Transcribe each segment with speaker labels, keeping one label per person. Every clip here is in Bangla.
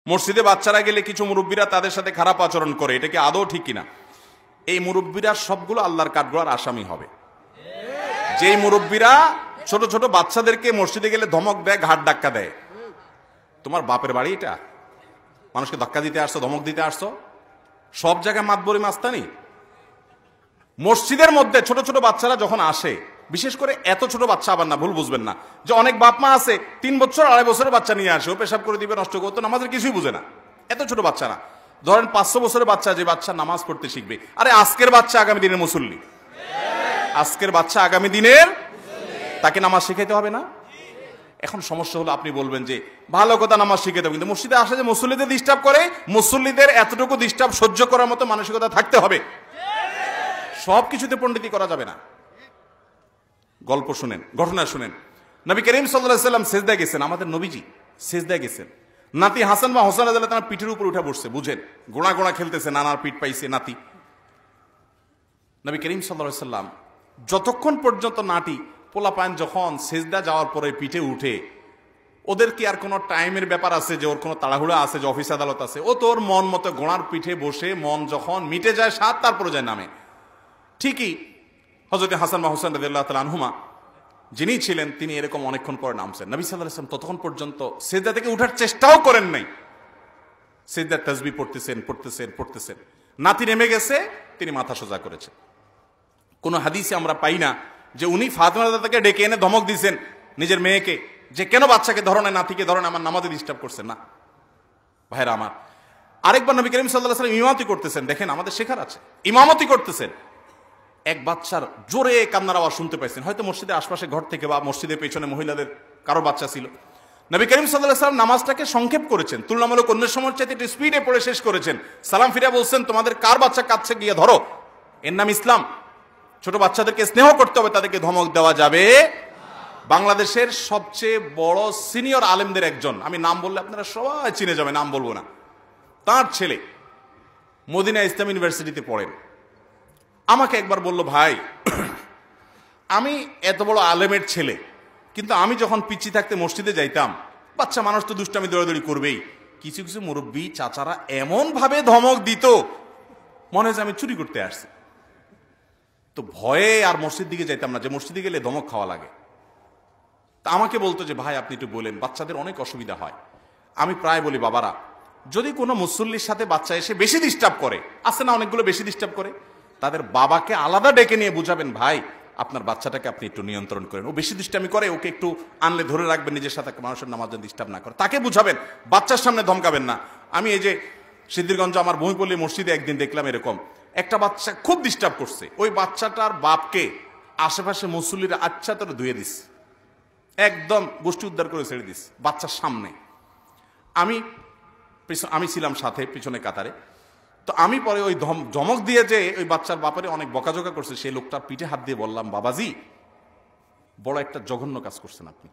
Speaker 1: মসজিদে বাচ্চারা গেলে কিছু মুরব্বীরা তাদের সাথে খারাপ আচরণ করে, এটা কি আদৌ ঠিক কিনা? এই মুরব্বীরা সবগুলো আল্লাহর কাঠগড়ার আসামি হবে। যেই মুরব্বীরা ছোট ছোট বাচ্চাদেরকে মসজিদে গেলে ধমক দেয়, ঘাট ধাক্কা দেয়, তোমার বাপের বাড়ি এটা? মানুষকে ধাক্কা দিতে আসছো, ধমক দিতে আসছো? সব জায়গায় মাতবরি মাস্তানি। মসজিদের মধ্যে ছোট ছোট বাচ্চারা যখন আসে, বিশেষ করে এত ছোট বাচ্চা আবার না, ভুল বুঝবেন না, যে অনেক বাপ মা আছে 3 বছর 2.5 বছরের বাচ্চা নিয়ে আসে, ও পেশাব করে দিবে, নষ্ট করতো, নামাজের কিছুই বুঝে না। এত ছোট বাচ্চারা, ধরেন 500 বছরের বাচ্চা, যে বাচ্চা নামাজ পড়তে শিখবে। আরে আজকের বাচ্চা আগামী দিনের মুসল্লি, আজকের বাচ্চা আগামী দিনের, তাকে নামাজ শিখাইতে হবে না? এখন সমস্যা হলো, আপনি বলবেন যে ভালো কথা, নামাজ শিখাইতে হবে, কিন্তু মসজিদে আসে যে মুসল্লিদের ডিস্টার্ব করে, মুসল্লিদের এতটুকু ডিস্টার্ব সহ্য করার মতো মানসিকতা থাকতে হবে। সব কিছুতে পণ্ডিতি করা যাবে না। গল্প শুনেন, ঘটনা শুনেন। নবী করিম সাল্লাল্লাহু আলাইহি ওয়াসাল্লাম সিজদায় গেছেন, আমাদের নবীজি সিজদায় গেছেন, নাতি হাসান বা হোসেন রাদিয়াল্লাহু তাআলা পিঠের উপর উঠে বসছে, বুঝেন, গোড়া গোড়া খেলতেছে, নানার পিঠ পাইছে নাতি। নবী করিম সাল্লাল্লাহু আলাইহি ওয়াসাল্লাম যতক্ষণ পর্যন্ত নাতি পোলাপান যখন সিজদা যাওয়ার পরে পিঠে উঠে, ওদের কি আর কোনো টাইমের ব্যাপার আছে যে ওর কোনো তাড়াহুড়া আছে যে অফিস আদালত আছে? ও তোর মন মতো গোড়ার পিঠে বসে, মন যখন মিটে যায় সাত, তারপরে যায় নামে। ঠিকই হযরত হাসান বা হোসেন রাদিয়াল্লাহু তাআলা আনহুমা যিনি ছিলেন, তিনি এরকম অনেকক্ষণ পরে নামছেন। নবী সাল্লাল্লাহু আলাইহি ওয়াসাল্লাম ততক্ষণ পর্যন্ত সিজদা থেকে উঠার চেষ্টাও করেন নাই। সিজদার তাসবিহ পড়তেছেন পড়তেছেন পড়তেছেন, নাতি নেমে গেছে, তিনি মাথা সোজা করেছেন। কোন হাদিসে আমরা পাই না যে উনি ফাতেমা রাদিয়াল্লাহু ডেকে এনে ধমক দিয়েছেন নিজের মেয়েকে, যে কেন বাচ্চাকে ধরো না, নাতিকে ধরো না, আমার নামাজে ডিস্টার্ব করছেন না। ভাইরা আমার, আরেকবার নবী করিম সাল্লাল্লাহু আলাইহি ওয়াসাল্লাম ইমামতি করতেছেন, দেখেন আমাদের শেখার আছে, ইমামতি করতেছেন, এক বাচ্চার জোরে কান্নার আওয়াজ শুনতে পাইছেন, হয়তো মসজিদের আশপাশে ঘর থেকে বা মসজিদের পেছনে মহিলাদের কারো বাচ্চা ছিল। নবী করিম সাল্লাল্লাহু আলাইহি ওয়াসাল্লাম নামাজটাকে সংক্ষেপ করেছেন, তুলনামূলক অন্য সময়ের চাইতে একটু স্পিডে পড়ে শেষ করেছেন। সালাম ফিরে বলছেন, তোমাদের কার বাচ্চা কাঁদছে গিয়ে ধরো, এর নাম ইসলাম। ছোট বাচ্চাদেরকে স্নেহ করতে হবে, তাদেরকে ধমক দেওয়া যাবে। বাংলাদেশের সবচেয়ে বড় সিনিয়র আলেমদের একজন, আমি নাম বললে আপনারা সবাই চিনে যাবে, নাম বলবো না, তার ছেলে মদিনা ইসলাম ইউনিভার্সিটিতে পড়েন। আমাকে একবার বলল, ভাই আমি এত বড় আলেমের ছেলে, কিন্তু আমি যখন পিচ্ছি থাকতে মসজিদে যাইতাম, বাচ্চা মানুষ তো দুষ্টামি দৌড়াদৌড়ি করবেই, কিছু কিছু মুরব্বী চাচারা এমন ভাবে ধমক দিত, মনে হয় যে আমি চুরি করতে আসছি। তো ভয়ে আর মসজিদ দিকে যাইতাম না, যে মসজিদে গেলে ধমক খাওয়া লাগে। তা আমাকে বলতো যে ভাই আপনি একটু বলেন, বাচ্চাদের অনেক অসুবিধা হয়। আমি প্রায় বলি, বাবারা, যদি কোনো মুসল্লির সাথে বাচ্চা এসে বেশি ডিস্টার্ব করে, আছে না অনেকগুলো বেশি ডিস্টার্ব করে, তাদের বাবাকে আলাদা ডেকে নিয়ে বুঝাবেন, ভাই আপনার বাচ্চাটাকে আপনি একটু নিয়ন্ত্রণ করেন, ও বেশি দুষ্টামি করে, ওকে একটু আনলে ধরে রাখবেন, নিজের সাথে মানুষের নামাজ যেন ডিস্টার্ব না করে, তাকে বুঝাবেন, বাচ্চার সামনে ধমকাবেন না। আমি এই যে সিদ্ধিরগঞ্জ আমার বহিপল্লী মসজিদে একদিন দেখলাম এরকম একটা বাচ্চা খুব ডিস্টার্ব করছে, ওই বাচ্চাটার বাপকে আশেপাশে মুসল্লিরা আচ্ছা তোর ধুয়ে দিস, একদম গোষ্ঠী উদ্ধার করে ছেড়ে দিস বাচ্চার সামনে। আমি ছিলাম সাথে পিছনে কাতারে, তো আমি পরে ওই ধমক দিয়ে যে ওই বাচ্চার বাপারে অনেক বকাঝকা করছে, সেই লোকটার পিঠে হাত দিয়ে বললাম, বাবাজি বড় একটা জঘন্য কাজ করছেন আপনি,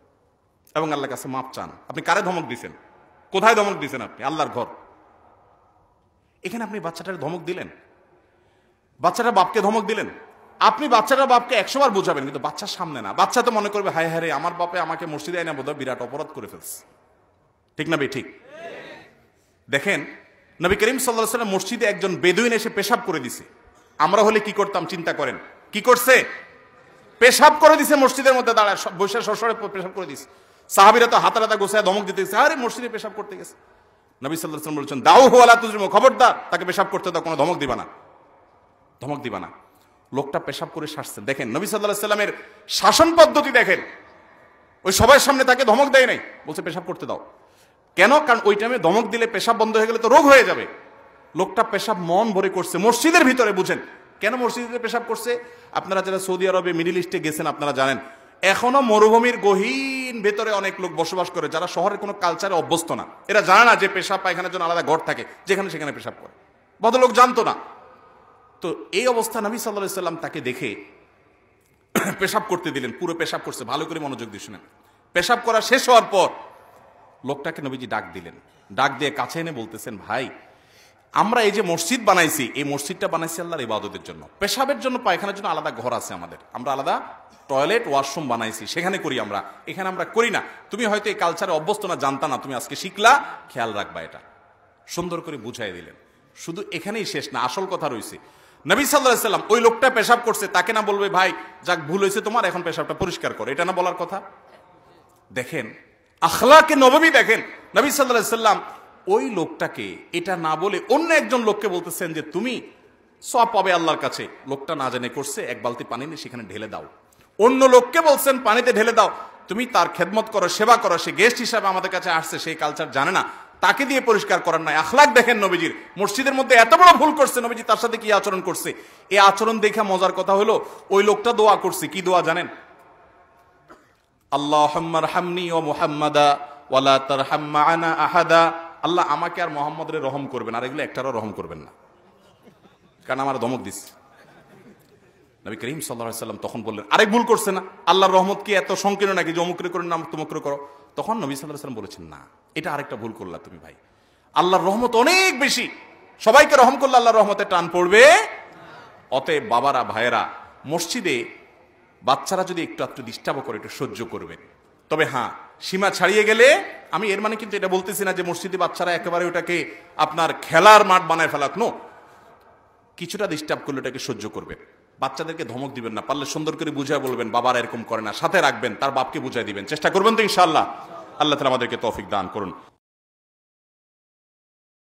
Speaker 1: এবং আল্লাহর কাছে মাপ চান। আপনি কারে ধমক দিছেন? কোথায় ধমক দিছেন আপনি? আল্লাহর ঘর, এখানে আপনি বাচ্চাটার ধমক দিলেন, বাচ্চাটার বাপকে ধমক দিলেন। আপনি বাচ্চাটার বাপকে 100 বার বোঝাবেন, কিন্তু বাচ্চার সামনে না। বাচ্চা তো মনে করবে, হায় হায় রে, আমার বাপে আমাকে মসজিদে আইনা বোধহয় বিরাট অপরাধ করে ফেলছে। ঠিক না ভাই? ঠিক। দেখেন নবী করিম সাল্লাল্লাহু আলাইহি ওয়াসাল্লাম মসজিদে একজন বেদুইন এসে পেশাব করে দিছে, আমরা হলে কি করতাম চিন্তা করেন? কি করছে? পেশাব করে দিছে, মসজিদের মধ্যে দাঁড়ায় বসে সরসরে পেশাব করে দিছে। সাহাবীরা তো হাতে হাতে গোছায় ধমক দিতেছে, আরে মসজিদে পেশাব করতে গেছে। নবী সাল্লাল্লাহু আলাইহি ওয়াসাল্লাম বলেছেন, দাউহু ওয়ালা তুজরিমু, খবরদার তাকে পেশাব করতে দাও, কোনো ধমক দিবা না, ধমক দিবা না। লোকটা পেশাব করে সারছে। দেখেন নবী সাল্লাল্লাহু আলাইহি ওয়াসাল্লামের শাসন পদ্ধতি দেখেন, ওই সবার সামনে তাকে ধমক দেয় নাই, বলছে পেশাব করতে দাও। কেন? কারণ ওই টাইমে ধমক দিলে পেশাব বন্ধ হয়ে গেলে তো রোগ হয়ে যাবে। লোকটা পেশাব মন ভরে করছে মসজিদের ভিতরে। বুঝেন কেন মসজিদে পেশাব করছে? আপনারা যারা সৌদি আরবে মিডিল ইস্টে গেছেন আপনারা জানেন, এখনো মরুভূমির গহীন ভেতরে অনেক লোক বসবাস করে যারা শহরের কোনো কালচারে অভ্যস্ত না। এরা জানে না যে পেশাব পায়খানার জন্য আলাদা ঘর থাকে, যেখানে সেখানে পেশাব করে, ভদ্রলোক জানতো না। তো এই অবস্থা নবী সাল্লাল্লাহু আলাইহি ওয়াসাল্লাম তাকে দেখে পেশাব করতে দিলেন, পুরো পেশাব করছে। ভালো করে মনোযোগ দিয়ে শুনেন। পেশাব করা শেষ হওয়ার পর লোকটাকে নবীজি ডাক দিলেন, ডাক দিয়ে কাছে এনে বলতেছেন, ভাই আমরা এই যে মসজিদ বানাইছি, এই মসজিদটা বানাইছি আল্লাহর ইবাদতের জন্য। পেশাবের জন্য পায়খানার জন্য আলাদা ঘর আছে আমাদের, আমরা আলাদা টয়লেট ওয়াশরুম বানাইছি, সেখানে করি আমরা, এখানে আমরা করি না। তুমি হয়তো এই কালচারে অভ্যস্ত না, জানতা না, তুমি আজকে শিখলা, খেয়াল রাখবা এটা। সুন্দর করে বুঝাই দিলেন। শুধু এখানেই শেষ না, আসল কথা রয়েছে। নবী সাল্লাল্লাহু আলাইহি সাল্লাম ওই লোকটা পেশাব করছে, তাকে না বলবে ভাই যাক ভুল হয়েছে তোমার, এখন পেশাবটা পরিষ্কার করো, এটা না বলার কথা? দেখেন আখলাকে নববী, দেখেন নবী সাল্লাল্লাহু আলাইহি সাল্লাম ওই লোকটাকে এটা না বলে অন্য একজন লোককে বলতেছেন যে তুমি সওয়াব পাবে আল্লাহর কাছে। লোকটা না জেনে করছে, এক বালতি পানি নিয়ে সেখানে ঢেলে দাও। অন্য লোককে বলছেন পানিতে ঢেলে দাও, তুমি তার খেদমত করো, সেবা করো, সে গেস্ট হিসাবে আমাদের কাছে আসছে, সেই কালচার জানে না, তাকে দিয়ে পরিষ্কার করার নাই। আখলাক দেখেন নবীজির। মসজিদের মধ্যে এত বড় ভুল করছে, নবীজি তার সাথে কি আচরণ করছে। এই আচরণ দেখে মজার কথা হলো ওই লোকটা দোয়া করছে, কি দোয়া জানেন? আল্লাহুম্মা রহমনি ওয়া মুহাম্মাদা ওয়ালা তারহাম মা'ানা আহাদা। আল্লাহ আমাকে আর মুহাম্মদরে রহম করবেন, আর এগুলো একটারও রহম করবেন না, কারণ আমার ধমক দিস। নবী করিম সাল্লাল্লাহু আলাইহি সাল্লাম তখন বললেন আরেক ভুল করছে না, আল্লাহর রহমত কি এত সংকীর্ণ নাকি যে অমুকরে করে না তমুকরে করো? তখন নবী সাল্লাল্লাহু আলাইহি সাল্লাম বলেছেন না, এটা আরেকটা ভুল করলা তুমি ভাই, আল্লাহর রহমত অনেক বেশি, সবাইকে রহম করলে আল্লাহর রহমতে টান পড়বে। অতএব বাবারা, ভাইয়েরা, মসজিদে বাচ্চারা যদি একটু একটু ডিস্টার্ব করে একটু সহ্য করবেন। তবে হ্যাঁ, সীমা ছাড়িয়ে গেলে, আমি এর মানে কিন্তু এটা বলতেছি না যে মসজিদে বাচ্চারা একেবারে ওটাকে আপনার খেলার মাঠ বানায় ফেলাক, নো, কিছুটা ডিস্টার্ব করলে ওটাকে সহ্য করবেন। বাচ্চাদেরকে ধমক দিবেন না, পারলে সুন্দর করে বুঝায় বলবেন বাবার এরকম করে না, সাথে রাখবেন, তার বাপকে বুঝাই দিবেন, চেষ্টা করবেন তো ইনশাআল্লাহ। আল্লাহ তাআলা আমাদেরকে তৌফিক দান করুন।